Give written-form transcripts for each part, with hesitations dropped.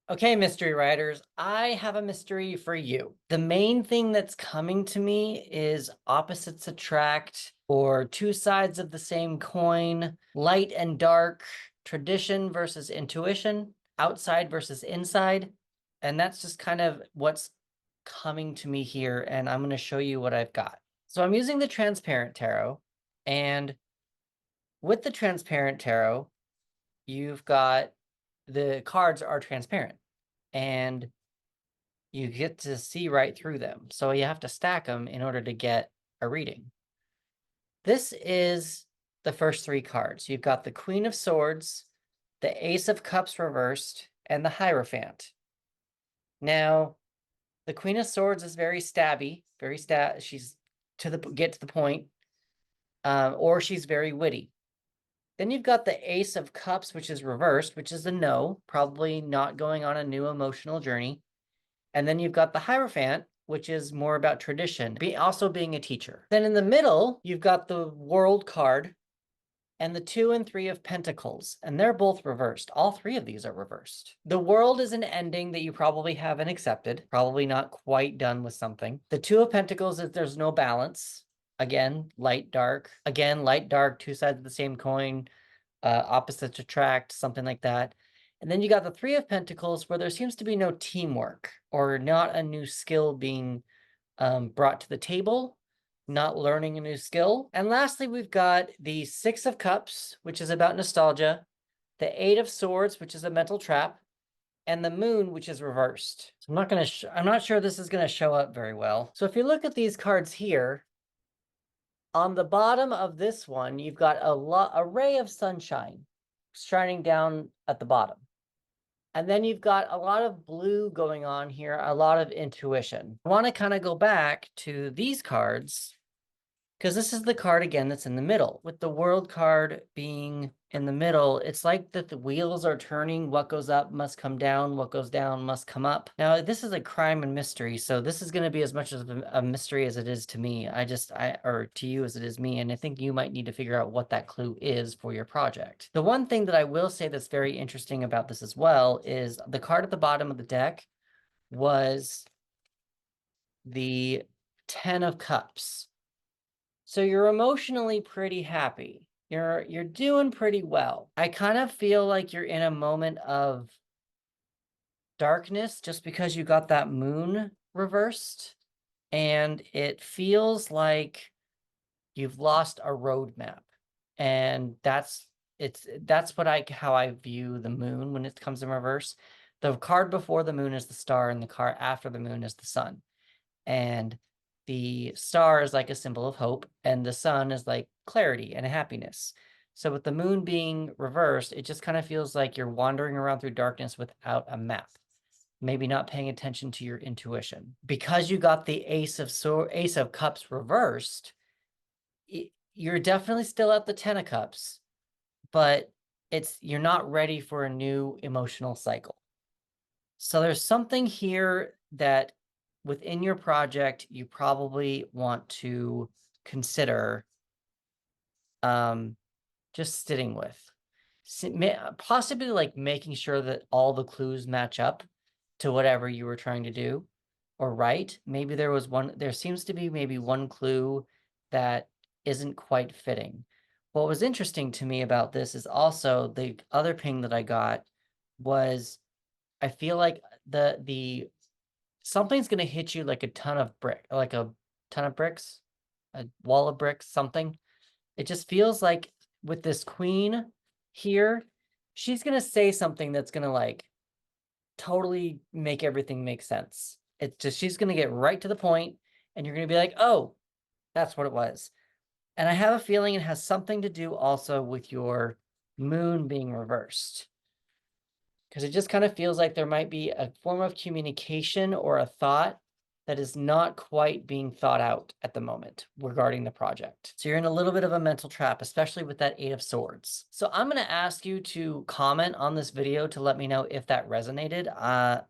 Okay, mystery writers, I have a mystery for you. The main thing that's coming to me is opposites attract, or two sides of the same coin, light and dark, tradition versus intuition, outside versus inside. And that's just kind of what's coming to me here. And I'm going to show you what I've got. So I'm using the transparent tarot. And with the transparent tarot, you've got the cards are transparent and you get to see right through them. So you have to stack them in order to get a reading. This is the first three cards. You've got the Queen of Swords, the Ace of Cups reversed, and the Hierophant. Now, the Queen of Swords is very stabby, she's get to the point, or she's very witty. Then you've got the Ace of Cups, which is reversed, which is a no, probably not going on a new emotional journey. And then you've got the Hierophant, which is more about tradition, also being a teacher. Then in the middle, you've got the World card and the 2 and 3 of Pentacles, and they're both reversed. All three of these are reversed. The World is an ending that you probably haven't accepted, probably not quite done with something. The 2 of Pentacles is there's no balance. Again, light, dark. Again, light, dark, two sides of the same coin, opposites attract, something like that. And then you got the 3 of Pentacles where there seems to be no teamwork or not a new skill being brought to the table, not learning a new skill. And lastly, we've got the 6 of Cups, which is about nostalgia, the 8 of Swords, which is a mental trap, and the Moon, which is reversed. So I'm not sure this is going to show up very well. So if you look at these cards here, on the bottom of this one, you've got a ray of sunshine shining down at the bottom. And then you've got a lot of blue going on here, a lot of intuition. I want to kind of go back to these cards because this is the card again that's in the middle. With the World card being in the middle, it's like that the wheels are turning. What goes up must come down. What goes down must come up. Now, this is a crime and mystery, so this is going to be as much of a mystery as it is to me. Or to you as it is me, and I think you might need to figure out what that clue is for your project. The one thing that I will say that's very interesting about this as well is the card at the bottom of the deck was the 10 of Cups. So you're emotionally pretty happy. You're doing pretty well. I kind of feel like you're in a moment of darkness just because you got that moon reversed. And it feels like you've lost a roadmap. And that's how I view the moon when it comes in reverse. The card before the moon is the star, and the card after the moon is the sun. And the star is like a symbol of hope, and the sun is like clarity and happiness. So with the moon being reversed, it just kind of feels like you're wandering around through darkness without a map, maybe not paying attention to your intuition. Because you got the Ace of Cups reversed, you're definitely still at the 10 of Cups, but you're not ready for a new emotional cycle. So there's something here that within your project, you probably want to consider just sitting with. Possibly like making sure that all the clues match up to whatever you were trying to do or write. Maybe there seems to be maybe one clue that isn't quite fitting. What was interesting to me about this is also the other ping that I got was I feel like the something's gonna hit you like a ton of bricks, a wall of bricks, something. It just feels like with this queen here, she's gonna say something that's gonna like totally make everything make sense. It's just she's gonna get right to the point, and you're gonna be like, oh, that's what it was. And I have a feeling it has something to do also with your moon being reversed, because it just kind of feels like there might be a form of communication or a thought that is not quite being thought out at the moment regarding the project. So you're in a little bit of a mental trap, especially with that 8 of Swords. So I'm going to ask you to comment on this video to let me know if that resonated.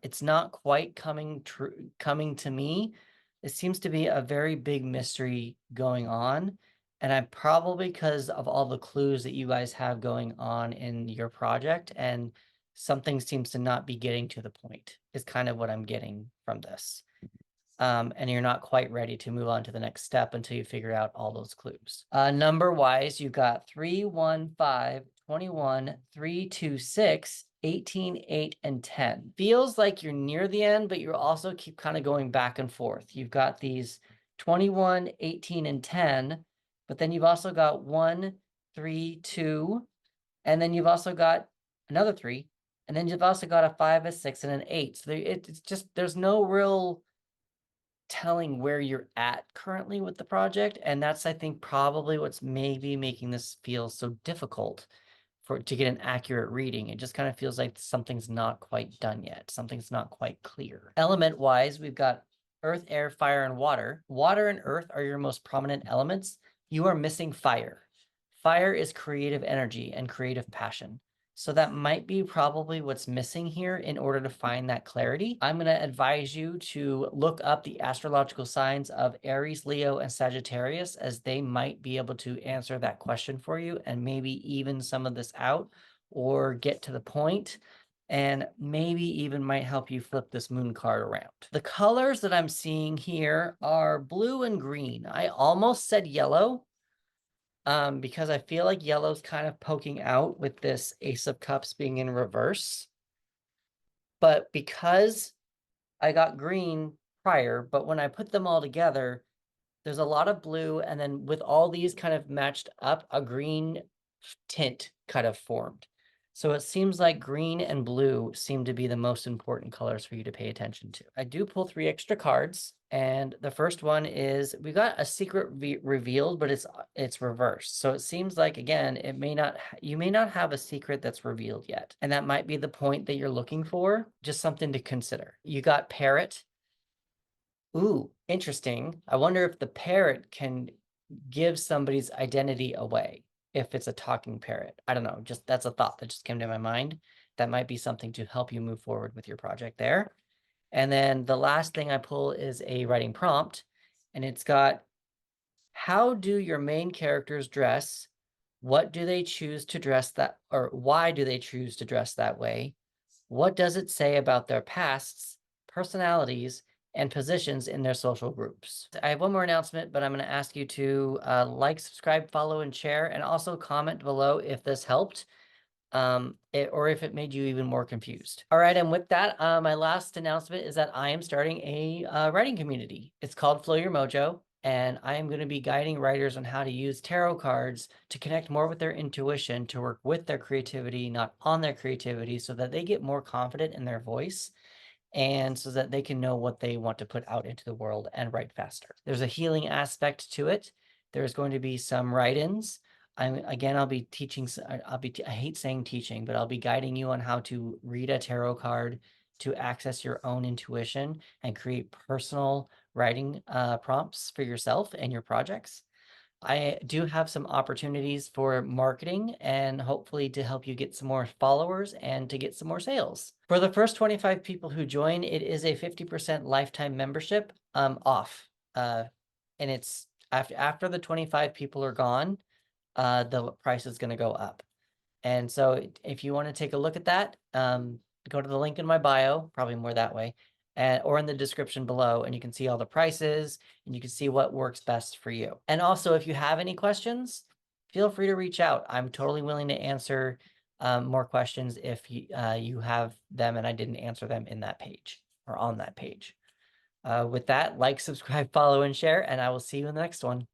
It's not quite coming to me. It seems to be a very big mystery going on. And I'm probably because of all the clues that you guys have going on in your project and something seems to not be getting to the point, is kind of what I'm getting from this. And you're not quite ready to move on to the next step until you figure out all those clues. Number wise, you got 3, 1, 5, 21, 3, 2, 6, 18, 8, and 10. Feels like you're near the end, but you also keep kind of going back and forth. You've got these 21, 18, and 10, but then you've also got 1, 3, 2, and then you've also got another 3, and then you've also got a 5, a 6, and an 8. So it's just, there's no real telling where you're at currently with the project. And that's, I think, probably what's maybe making this feel so difficult to get an accurate reading. It just kind of feels like something's not quite done yet. Something's not quite clear. Element wise, we've got earth, air, fire, and water. Water and earth are your most prominent elements. You are missing fire. Fire is creative energy and creative passion. So that might be probably what's missing here in order to find that clarity. I'm going to advise you to look up the astrological signs of Aries, Leo, and Sagittarius, as they might be able to answer that question for you and maybe even some of this out or get to the point, and maybe even might help you flip this moon card around. The colors that I'm seeing here are blue and green. I almost said yellow, because I feel like yellow's kind of poking out with this Ace of Cups being in reverse. But because I got green prior, but when I put them all together, there's a lot of blue, and then with all these kind of matched up, a green tint kind of formed. So it seems like green and blue seem to be the most important colors for you to pay attention to. I do pull 3 extra cards, and the first one is, we got a secret revealed, but it's reversed. So it seems like, again, you may not have a secret that's revealed yet. And that might be the point that you're looking for, just something to consider. You got parrot. Ooh, interesting. I wonder if the parrot can give somebody's identity away if it's a talking parrot. I don't know, just that's a thought that just came to my mind. That might be something to help you move forward with your project there. And then the last thing I pull is a writing prompt, and it's got, how do your main characters dress? What do they choose to dress that, or why do they choose to dress that way? What does it say about their pasts, personalities, and positions in their social groups? I have one more announcement, but I'm going to ask you to like, subscribe, follow, and share, and also comment below if this helped, or if it made you even more confused. All right, and with that, my last announcement is that I am starting a writing community. It's called Flow Your Mojo, and I am going to be guiding writers on how to use tarot cards to connect more with their intuition, to work with their creativity, not on their creativity, so that they get more confident in their voice, and so that they can know what they want to put out into the world and write faster. There's a healing aspect to it. There's going to be some write-ins. I'll be teaching, I hate saying teaching, but I'll be guiding you on how to read a tarot card, to access your own intuition and create personal writing prompts for yourself and your projects. I do have some opportunities for marketing and hopefully to help you get some more followers and to get some more sales. For the first 25 people who join, it is a 50% lifetime membership off. And it's after the 25 people are gone, the price is going to go up. And so if you want to take a look at that, go to the link in my bio, probably more that way, or in the description below, and you can see all the prices and you can see what works best for you. And also, if you have any questions, feel free to reach out. I'm totally willing to answer more questions if you have them and I didn't answer them in that page or on that page. With that, like, subscribe, follow, and share, and I will see you in the next one.